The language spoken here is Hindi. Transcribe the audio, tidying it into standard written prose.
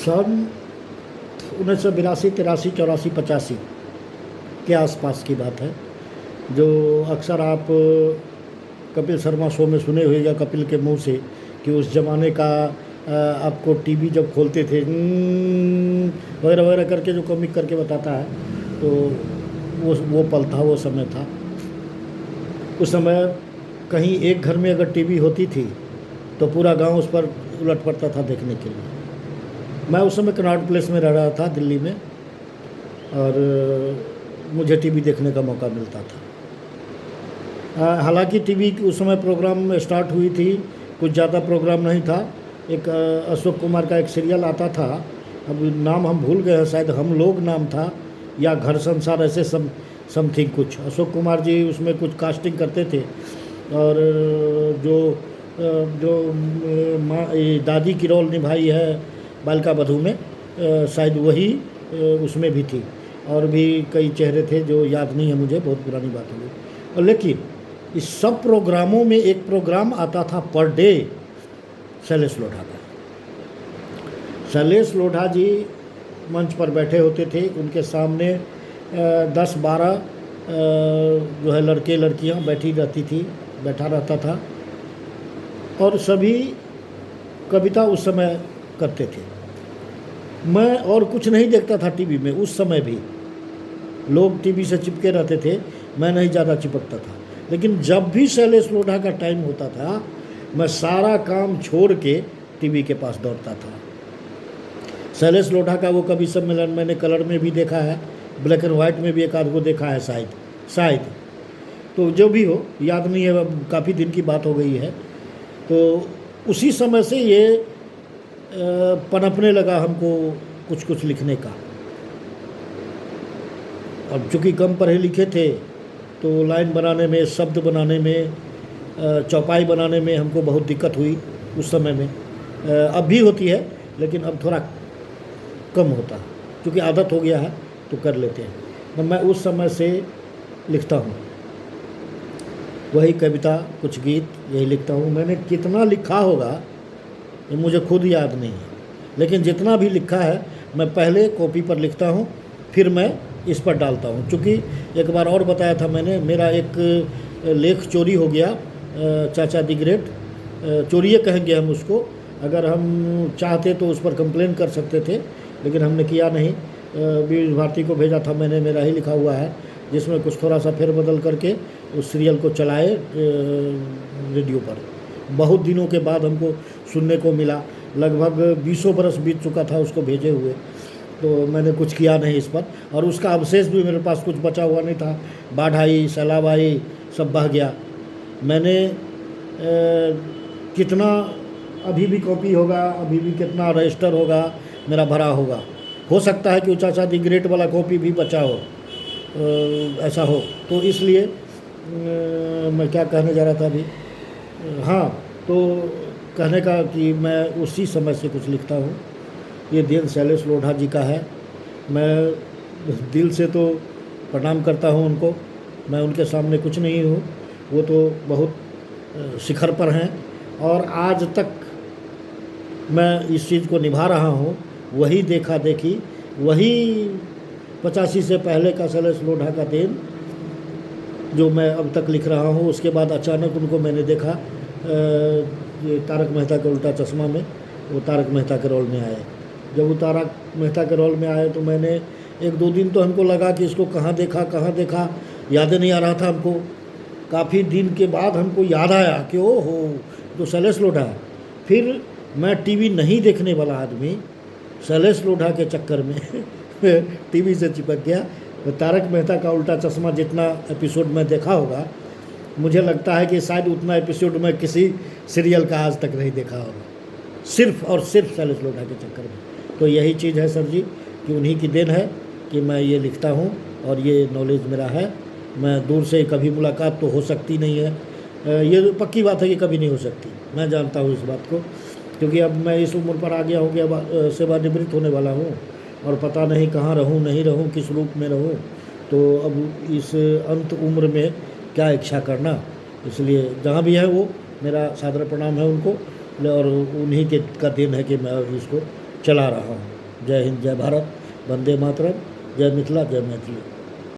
सन 1982, 83, 84, 85 के आसपास की बात है, जो अक्सर आप कपिल शर्मा शो में सुने हुए या कपिल के मुंह से कि उस ज़माने का आपको टीवी जब खोलते थे वगैरह वगैरह करके जो कॉमिक करके बताता है, तो वो पल था, वो समय था। उस समय कहीं एक घर में अगर टीवी होती थी तो पूरा गांव उस पर उलट पड़ता था देखने के लिए। मैं उस समय कनॉट प्लेस में रह रहा था दिल्ली में, और मुझे टीवी देखने का मौका मिलता था। हालांकि टीवी उस समय प्रोग्राम स्टार्ट हुई थी, कुछ ज़्यादा प्रोग्राम नहीं था। एक अशोक कुमार का एक सीरियल आता था, अब नाम हम भूल गए हैं, शायद हम लोग नाम था या घर संसार, ऐसे समथिंग कुछ। अशोक कुमार जी उसमें कुछ कास्टिंग करते थे, और जो दादी की रोल निभाई है बालिका बधू में, शायद वही उसमें भी थी। और भी कई चेहरे थे जो याद नहीं है मुझे, बहुत पुरानी बात हो गई। और लेकिन इस सब प्रोग्रामों में एक प्रोग्राम आता था पर डे शैलेश लोढ़ा का। शैलेश लोढ़ा जी मंच पर बैठे होते थे, उनके सामने 10-12 जो है लड़के लड़कियां बैठा रहता था, और सभी कविता उस समय करते थे। मैं और कुछ नहीं देखता था टीवी में। उस समय भी लोग टीवी से चिपके रहते थे, मैं नहीं ज़्यादा चिपकता था। लेकिन जब भी शैलेश लोढ़ा का टाइम होता था, मैं सारा काम छोड़ के टीवी के पास दौड़ता था। शैलेश लोढ़ा का वो कवि सम्मेलन मैंने कलर में भी देखा है, ब्लैक एंड वाइट में भी एक आध को देखा है शायद। तो जो भी हो, याद नहीं है, अब काफ़ी दिन की बात हो गई है। तो उसी समय से ये पनपने लगा हमको कुछ कुछ लिखने का। अब चूँकि कम पढ़े लिखे थे, तो लाइन बनाने में, शब्द बनाने में, चौपाई बनाने में हमको बहुत दिक्कत हुई उस समय में। अब भी होती है, लेकिन अब थोड़ा कम होता है, क्योंकि आदत हो गया है तो कर लेते हैं। तो मैं उस समय से लिखता हूँ, वही कविता, कुछ गीत, यही लिखता हूँ। मैंने कितना लिखा होगा ये मुझे खुद याद नहीं है, लेकिन जितना भी लिखा है मैं पहले कॉपी पर लिखता हूँ, फिर मैं इस पर डालता हूँ। चूँकि एक बार और बताया था मैंने, मेरा एक लेख चोरी हो गया, चाचा दी ग्रेट, चोरिए कहेंगे हम उसको। अगर हम चाहते तो उस पर कंप्लेन कर सकते थे, लेकिन हमने किया नहीं। बीज भारती को भेजा था मैंने, मेरा ही लिखा हुआ है, जिसमें कुछ थोड़ा सा फेरबदल करके उस सीरियल को चलाए रेडियो पर। बहुत दिनों के बाद हमको सुनने को मिला, लगभग 20 बरस बीत चुका था उसको भेजे हुए, तो मैंने कुछ किया नहीं इस पर। और उसका अवशेष भी मेरे पास कुछ बचा हुआ नहीं था, बाढ़ आई, सैलाब आई, सब बह गया। मैंने कितना अभी भी कॉपी होगा, अभी भी कितना रजिस्टर होगा मेरा भरा होगा। हो सकता है कि चाचा दी ग्रेट वाला कॉपी भी बचा हो, ऐसा हो। तो इसलिए मैं क्या कहने जा रहा था अभी, हाँ, तो कहने का कि मैं उसी समय से कुछ लिखता हूँ। ये दिन शैलेश लोढ़ा जी का है। मैं दिल से तो प्रणाम करता हूँ उनको, मैं उनके सामने कुछ नहीं हूँ, वो तो बहुत शिखर पर हैं, और आज तक मैं इस चीज़ को निभा रहा हूँ। वही देखा देखी, वही 85 से पहले का शैलेश लोढ़ा का दिन जो मैं अब तक लिख रहा हूँ। उसके बाद अचानक उनको मैंने देखा ये तारक मेहता का उल्टा चश्मा में, वो तारक मेहता के रोल में आए। जब वो तारक मेहता के रोल में आए तो मैंने 1-2 दिन तो हमको लगा कि इसको कहाँ देखा, याद नहीं आ रहा था हमको। काफ़ी दिन के बाद हमको याद आया कि ओहो, तो शैलेश लोढ़ा है। फिर मैं टीवी नहीं देखने वाला आदमी शैलेश लोढ़ा के चक्कर में टीवी से चिपक गया। तो तारक मेहता का उल्टा चश्मा जितना एपिसोड में देखा होगा, मुझे लगता है कि शायद उतना एपिसोड मैं किसी सीरियल का आज तक नहीं देखा होगा, सिर्फ और सिर्फ शैलेश लोढ़ा के चक्कर में। तो यही चीज़ है सर जी, कि उन्हीं की देन है कि मैं ये लिखता हूँ और ये नॉलेज मेरा है। मैं दूर से कभी मुलाकात तो हो सकती नहीं है, ये पक्की बात है कि कभी नहीं हो सकती, मैं जानता हूँ इस बात को, क्योंकि अब मैं इस उम्र पर आ गया हूँ कि सेवानिवृत्त होने वाला हूँ, और पता नहीं कहाँ रहूँ, नहीं रहूँ, किस रूप में रहूँ। तो अब इस अंत उम्र में क्या इच्छा करना, इसलिए जहाँ भी है वो मेरा सादर प्रणाम है उनको, और उन्हीं के का दिन है कि मैं इसको चला रहा हूँ। जय हिंद, जय भारत, वंदे मातरम, जय मिथिला, जय मैथिली।